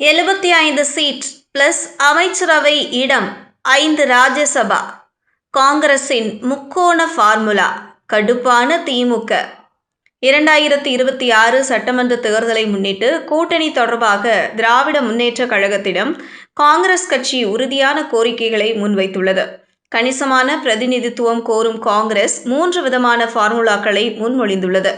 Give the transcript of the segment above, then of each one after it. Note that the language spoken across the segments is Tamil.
75 சீட் பிளஸ் அமைச்சரவை இடம் 5 ராஜ்யசபா. காங்கிரசின் முக்கோண ஃபார்முலா. கடுப்பான திமுக. 2026 சட்டமன்ற தேர்தலை முன்னிட்டு கூட்டணி தொடர்பாக திராவிட முன்னேற்றக் கழகத்திடம் காங்கிரஸ் கட்சி உறுதியான கோரிக்கைகளை முன்வைத்துள்ளது. கணிசமான பிரதிநிதித்துவம் கோரும் காங்கிரஸ் 3 விதமான ஃபார்முலாக்களை முன்மொழிந்துள்ளது.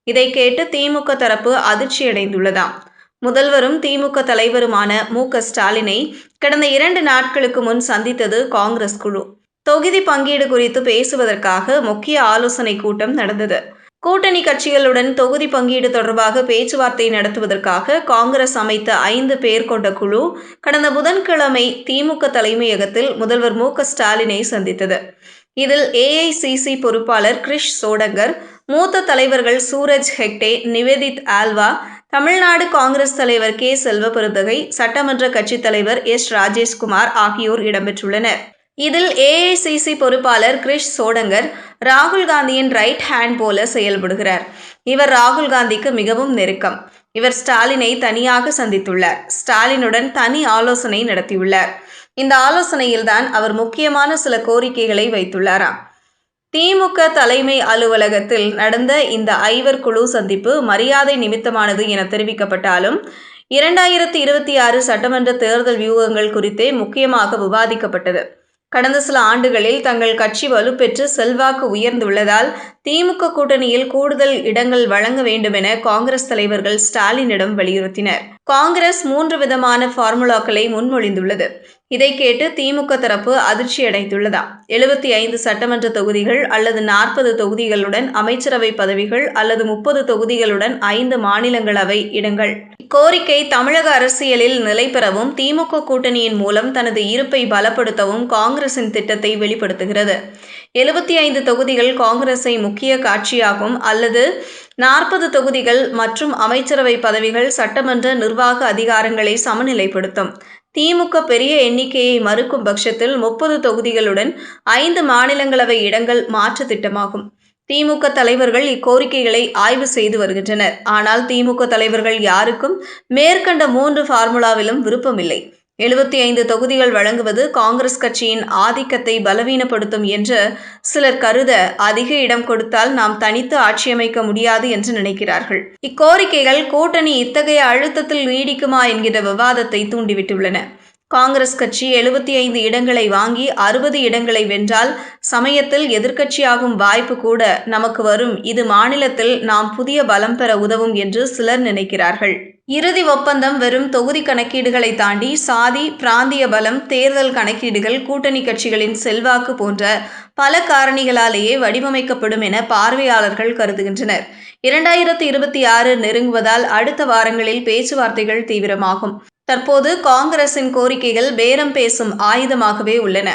இதை கேட்டு திமுக தரப்பு அதிர்ச்சியடைந்துள்ளதாம். முதல்வரும் திமுக தலைவருமான மு.க.ஸ்டாலினை கடந்த 2 நாட்களுக்கு முன் சந்தித்தது காங்கிரஸ் குழு. தொகுதி பங்கீடு குறித்து பேசுவதற்காக முக்கிய ஆலோசனை கூட்டம் நடந்தது. கூட்டணி கட்சிகளுடன் தொகுதி பங்கீடு தொடர்பாக பேச்சுவார்த்தை நடத்துவதற்காக காங்கிரஸ் அமைத்த 5 பேர் கொண்ட குழு கடந்த புதன்கிழமை திமுக தலைமையகத்தில் முதல்வர் மு.க.ஸ்டாலினை சந்தித்தது. இதில் ஏஐசிசி பொறுப்பாளர் கிரிஷ் சோடங்கர், மூத்த தலைவர்கள் சூரஜ் ஹெக்டே, நிவேதித் ஆல்வா, தமிழ்நாடு காங்கிரஸ் தலைவர் கே. செல்வபெருந்தகை, சட்டமன்ற கட்சித் தலைவர் எஸ். ராஜேஷ்குமார் ஆகியோர் இடம்பெற்றுள்ளனர். இதில் ஏஐசிசி பொறுப்பாளர் கிரிஷ் சோடங்கர் ராகுல் காந்தியின் ரைட் ஹேண்ட் போல செயல்படுகிறார். இவர் ராகுல் காந்திக்கு மிகவும் நெருக்கம். இவர் ஸ்டாலினை தனியாக சந்தித்துள்ளார். ஸ்டாலினுடன் தனி ஆலோசனை நடத்தியுள்ளார். இந்த ஆலோசனையில்தான் அவர் முக்கியமான சில கோரிக்கைகளை வைத்துள்ளாராம். திமுக தலைமை அலுவலகத்தில் நடந்த இந்த 5 குழு சந்திப்பு மரியாதை நிமித்தமானது என தெரிவிக்கப்பட்டாலும் 2026 சட்டமன்ற தேர்தல் வியூகங்கள் குறித்தே முக்கியமாக விவாதிக்கப்பட்டது. கடந்த சில ஆண்டுகளில் தங்கள் கட்சி வலுப்பெற்று செல்வாக்கு உயர்ந்துள்ளதால் திமுக கூட்டணியில் கூடுதல் இடங்கள் வழங்க வேண்டுமென காங்கிரஸ் தலைவர்கள் ஸ்டாலினிடம் வலியுறுத்தினர். காங்கிரஸ் 3 விதமான ஃபார்முலாக்களை முன்மொழிந்துள்ளது. இதை கேட்டு திமுக தரப்பு அதிர்ச்சியடைந்துள்ளதாம். 75 சட்டமன்ற தொகுதிகள் அல்லது 40 தொகுதிகளுடன் அமைச்சரவை பதவிகள் அல்லது 30 தொகுதிகளுடன் 5 மாநிலங்களவை இடங்கள். இக்கோரிக்கை தமிழக அரசியலில் நிலை பெறவும் திமுக கூட்டணியின் மூலம் தனது இருப்பை பலப்படுத்தவும் காங்கிரசின் திட்டத்தை வெளிப்படுத்துகிறது. 75 தொகுதிகள் காங்கிரஸை முக்கிய கட்சியாகும் அல்லது 40 தொகுதிகள் மற்றும் அமைச்சரவை பதவிகள் சட்டமன்ற நிர்வாக அதிகாரங்களை சமநிலைப்படுத்தும். திமுக பெரிய எண்ணிக்கையை மறுக்கும் பட்சத்தில் 30 தொகுதிகளுடன் 5 மாநிலங்களவை இடங்கள் மாற்று திட்டமாகும். திமுக தலைவர்கள் இக்கோரிக்கைகளை ஆய்வு செய்து வருகின்றனர். ஆனால் திமுக தலைவர்கள் யாருக்கும் மேற்கண்ட 3 ஃபார்முலாவிலும் விருப்பமில்லை. 75 தொகுதிகள் வழங்குவது காங்கிரஸ் கட்சியின் ஆதிக்கத்தை பலவீனப்படுத்தும் என்று சிலர் கருத, அதிக இடம் கொடுத்தால் நாம் தனித்து ஆட்சியமைக்க முடியாது என்று நினைக்கிறார்கள். இக்கோரிக்கைகள் கூட்டணி இத்தகைய அழுத்தத்தில் நீடிக்குமா என்கிற விவாதத்தை தூண்டிவிட்டுள்ளன. காங்கிரஸ் கட்சி 75 இடங்களை வாங்கி 60 இடங்களை வென்றால் சமயத்தில் எதிர்க்கட்சியாகும் வாய்ப்பு கூட நமக்கு வரும். இது மாநிலத்தில் நாம் புதிய பலம் பெற உதவும் என்று சிலர் நினைக்கிறார்கள். இறுதி ஒப்பந்தம் வெறும் தொகுதி கணக்கீடுகளை தாண்டி சாதி, பிராந்திய பலம், தேர்தல் கணக்கீடுகள், கூட்டணி கட்சிகளின் செல்வாக்கு போன்ற பல காரணிகளாலேயே வடிவமைக்கப்படும் என பார்வையாளர்கள் கருதுகின்றனர். 2026 நெருங்குவதால் அடுத்த வாரங்களில் பேச்சுவார்த்தைகள் தீவிரமாகும். தற்போது காங்கிரசின் கோரிக்கைகள் பேரம் பேசும் ஆயுதமாகவே உள்ளன.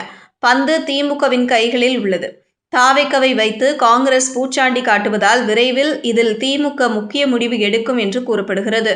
பந்து திமுகவின் கைகளில் உள்ளது. தாவேக்காவை வைத்து காங்கிரஸ் பூச்சாண்டி காட்டுவதால் விரைவில் இதில் திமுக முக்கிய முடிவு எடுக்கும் என்று கூறப்படுகிறது.